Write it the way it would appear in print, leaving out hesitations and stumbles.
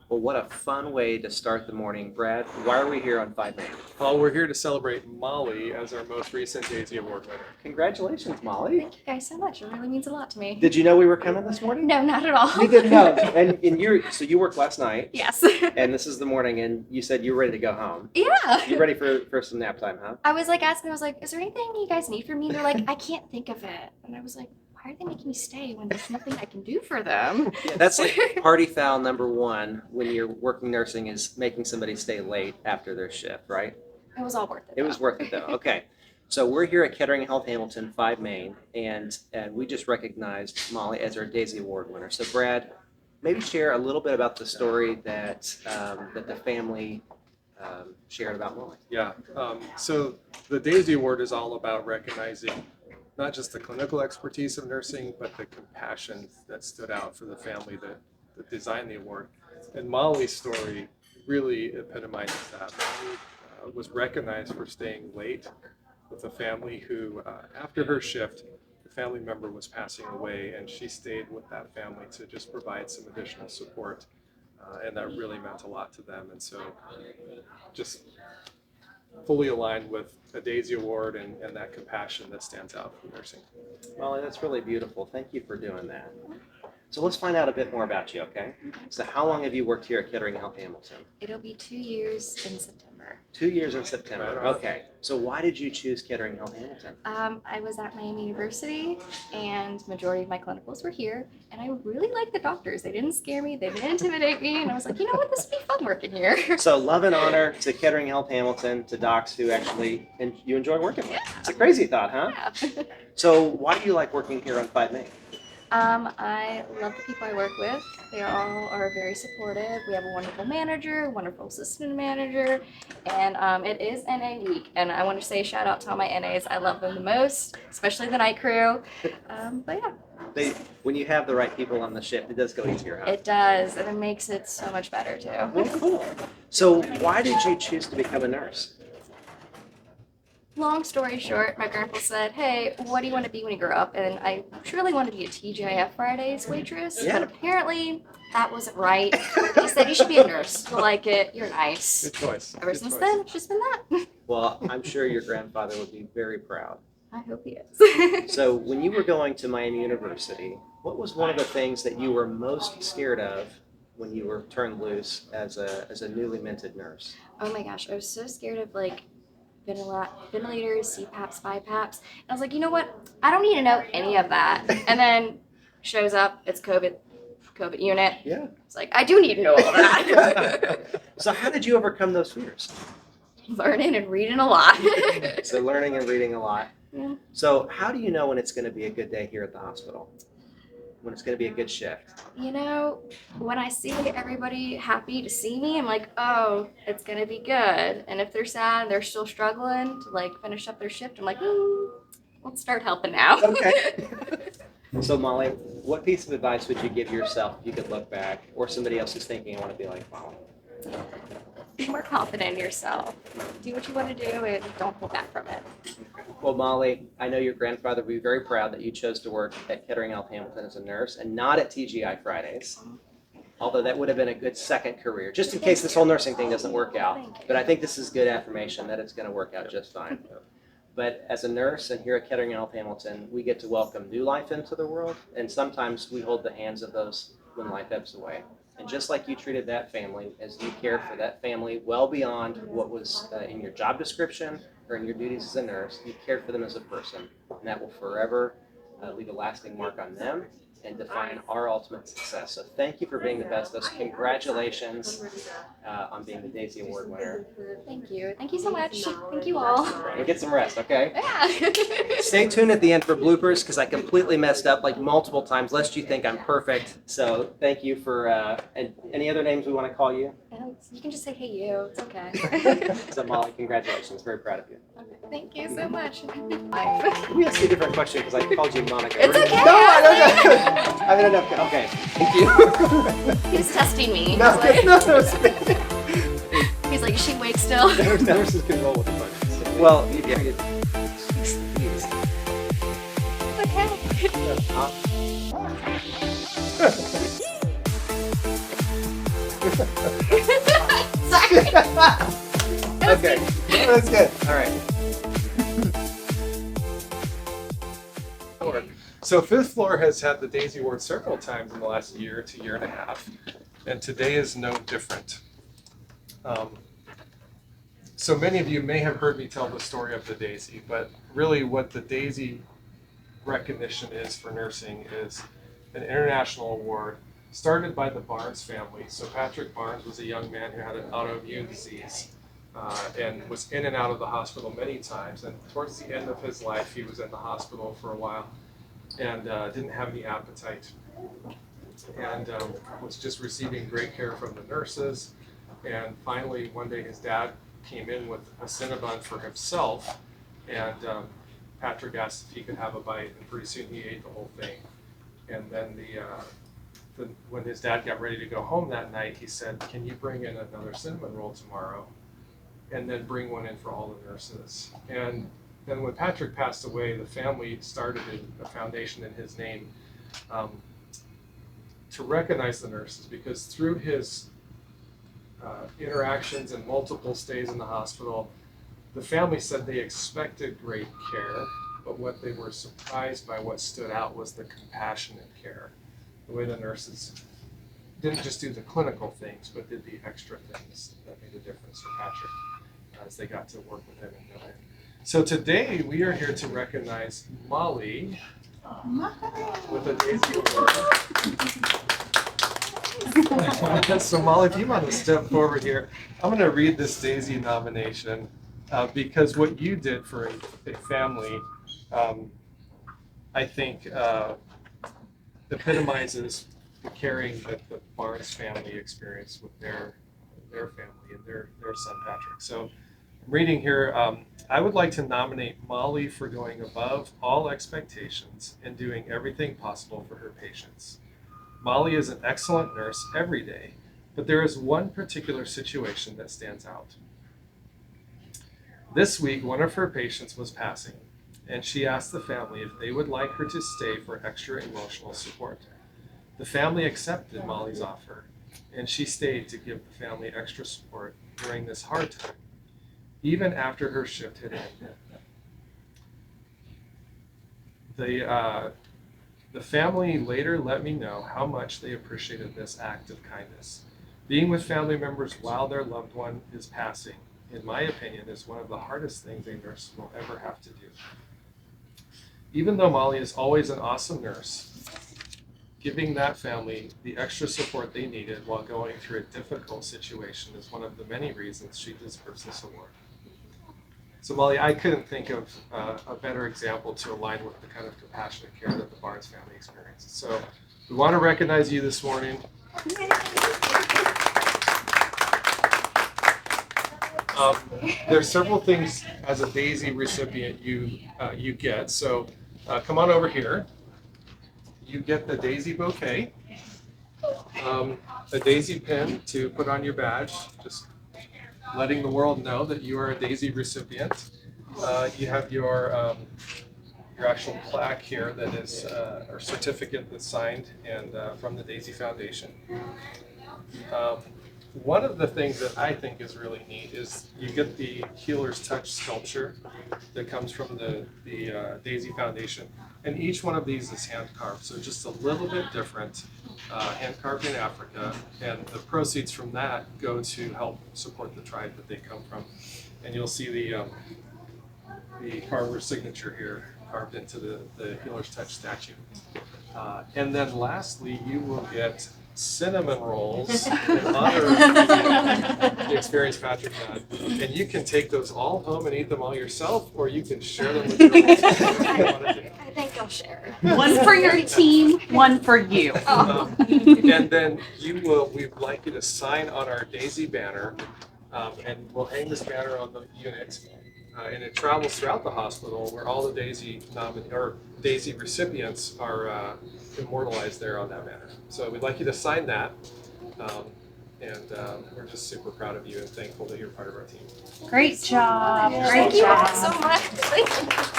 Well, what a fun way to start the morning. Brad, why are we here on 5 Main? Well, we're here to celebrate Molly as our most recent Daisy Award winner. Congratulations, Molly. Thank you guys so much. It really means a lot to me. Did you know we were coming this morning? No, not at all. You didn't know. And so you worked last night. Yes. And this is the morning, and you said you were ready to go home. Yeah. You ready for some nap time, huh? I was like asking, I was like, is there anything you guys need from me? They're like, I can't think of it. And I was like, why are they making me stay when there's nothing I can do for them? Yeah, that's like party foul number one when you're working nursing is making somebody stay late after their shift, right? It was all worth it. It was worth it though. Okay. So we're here at Kettering Health Hamilton 5 Main, and we just recognized Molly as our Daisy Award winner. So Brad, maybe share a little bit about the story that that the family shared about Molly. Yeah. So the Daisy Award is all about recognizing not just the clinical expertise of nursing, but the compassion that stood out for the family that designed the award. And Molly's story really epitomizes that. Molly was recognized for staying late with a family who, after her shift, the family member was passing away, and she stayed with that family to just provide some additional support. And that really meant a lot to them. And so just fully aligned with a Daisy Award and that compassion that stands out from nursing. Molly, that's really beautiful. Thank you for doing that. So let's find out a bit more about you, okay? So how long have you worked here at Kettering Health Hamilton? It'll be 2 years in September. 2 years in September. Right on. Okay. So why did you choose Kettering Health Hamilton? I was at Miami University, and majority of my clinicals were here, and I really liked the doctors. They didn't scare me, they didn't intimidate me, and I was like, you know what, this would be fun working here. So love and honor to Kettering Health Hamilton, to docs who actually you enjoy working with. It's a crazy thought, huh? Yeah. So why do you like working here on 5 Main? I love the people I work with. They all are very supportive. We have a wonderful manager, wonderful assistant manager, and it is NA week. And I want to say shout out to all my NAs. I love them the most, especially the night crew. But yeah. When you have the right people on the shift, it does go easier, huh? It does, and it makes it so much better too. Well, cool. So why did you choose to become a nurse? Long story short, my grandpa said, hey, what do you want to be when you grow up? And I truly wanted to be a TGIF Fridays waitress, Yeah. but apparently that wasn't right. He said, you should be a nurse. You'll like it. You're nice. Good choice. Ever Good since choice. then, it's just been that. Well, I'm sure your grandfather would be very proud. I hope he is. So when you were going to Miami University, what was one of the things that you were most scared of when you were turned loose as a newly minted nurse? Oh my gosh, I was so scared of like ventilators, CPAPs, BiPAPs. And I was like, you know what? I don't need to know any of that. And then shows up, it's COVID unit. Yeah. It's like, I do need to know all of that. So how did you overcome those fears? Learning and reading a lot. So learning and reading a lot. Yeah. So how do you know when it's going to be a good day here at the hospital? When it's going to be a good shift? You know, when I see everybody happy to see me, I'm like, oh, it's going to be good. And if they're sad, they're still struggling to like finish up their shift, I'm like, let's start helping now. Okay. So Molly, what piece of advice would you give yourself if you could look back, or somebody else who's thinking, I want to be like Molly? Be more confident in yourself. Do what you want to do and don't pull back from it. Well, Molly, I know your grandfather would be very proud that you chose to work at Kettering Health Hamilton as a nurse and not at TGI Fridays. Although that would have been a good second career, just in case this whole nursing thing doesn't work out. Thank you. But I think this is good affirmation that it's going to work out just fine. But as a nurse and here at Kettering Health Hamilton, we get to welcome new life into the world, and sometimes we hold the hands of those when life ebbs away. And just like you treated that family, as you cared for that family well beyond what was in your job description or in your duties as a nurse, you cared for them as a person. And that will forever leave a lasting mark on them and define our ultimate success. So thank you for being the best of us. Congratulations on being the Daisy Award winner. Thank you. Thank you so much. Thank you all. And get some rest, okay? Yeah. Stay tuned at the end for bloopers because I completely messed up like multiple times, lest you think I'm perfect. So thank you for, and any other names we want to call you? You can just say, hey, you. It's okay. So Molly, congratulations. Very proud of you. Thank you so much. Let me ask you a different question because I called you Monica. It's okay. No, I don't know. I mean, enough. Okay, thank you. He was testing me. No, He's like, is she awake still? Nurses can roll with the punches. Well, yeah. Okay. Sorry. Okay, that's good. All right. So Fifth Floor has had the Daisy Award several times in the last year to year and a half, and today is no different. So many of you may have heard me tell the story of the Daisy, but really what the Daisy recognition is for nursing is an international award started by the Barnes family. So Patrick Barnes was a young man who had an autoimmune disease and was in and out of the hospital many times. And towards the end of his life, he was in the hospital for a while and didn't have any appetite. And was just receiving great care from the nurses. And finally, one day his dad came in with a Cinnabon for himself, and Patrick asked if he could have a bite, and pretty soon he ate the whole thing. And then when his dad got ready to go home that night, he said, "Can you bring in another cinnamon roll tomorrow? And then bring one in for all the nurses." And then when Patrick passed away, the family started a foundation in his name to recognize the nurses, because through his interactions and multiple stays in the hospital, the family said they expected great care, but what they were surprised by, what stood out, was the compassionate care. The way the nurses didn't just do the clinical things, but did the extra things that made a difference for Patrick as they got to work with him and know him. So today we are here to recognize Molly with a Daisy Award. So Molly, if you want to step forward here, I'm going to read this Daisy nomination because what you did for a family, I think, epitomizes the caring that the Barnes family experienced with their family and their son Patrick. So I'm reading here, I would like to nominate Molly for going above all expectations and doing everything possible for her patients. Molly is an excellent nurse every day, but there is one particular situation that stands out. This week, one of her patients was passing, and she asked the family if they would like her to stay for extra emotional support. The family accepted Molly's offer, and she stayed to give the family extra support during this hard time, even after her shift had ended. The family later let me know how much they appreciated this act of kindness. Being with family members while their loved one is passing, in my opinion, is one of the hardest things a nurse will ever have to do. Even though Molly is always an awesome nurse, giving that family the extra support they needed while going through a difficult situation is one of the many reasons she deserves this award. So Molly, I couldn't think of a better example to align with the kind of compassionate care that the Barnes family experienced. So we want to recognize you this morning. There's several things as a Daisy recipient you get. So come on over here. You get the Daisy bouquet, a Daisy pin to put on your badge, just letting the world know that you are a Daisy recipient. You have your actual plaque here that is, or certificate that's signed and from the Daisy Foundation. One of the things that I think is really neat is you get the Healer's Touch sculpture that comes from the Daisy Foundation. And each one of these is hand carved, so just a little bit different, hand carved in Africa. And the proceeds from that go to help support the tribe that they come from. And you'll see the carver's signature here carved into the Healer's Touch statue. And then lastly, you will get cinnamon rolls in honor of the experience Patrick had. And you can take those all home and eat them all yourself, or you can share them with your I think I'll share. One for your team, one for you. And then we'd like you to sign on our Daisy banner, and we'll hang this banner on the unit. And it travels throughout the hospital where all the Daisy recipients are immortalized there on that banner. So we'd like you to sign that, and we're just super proud of you and thankful that you're part of our team. Great job. Thank you all so much. Thank you.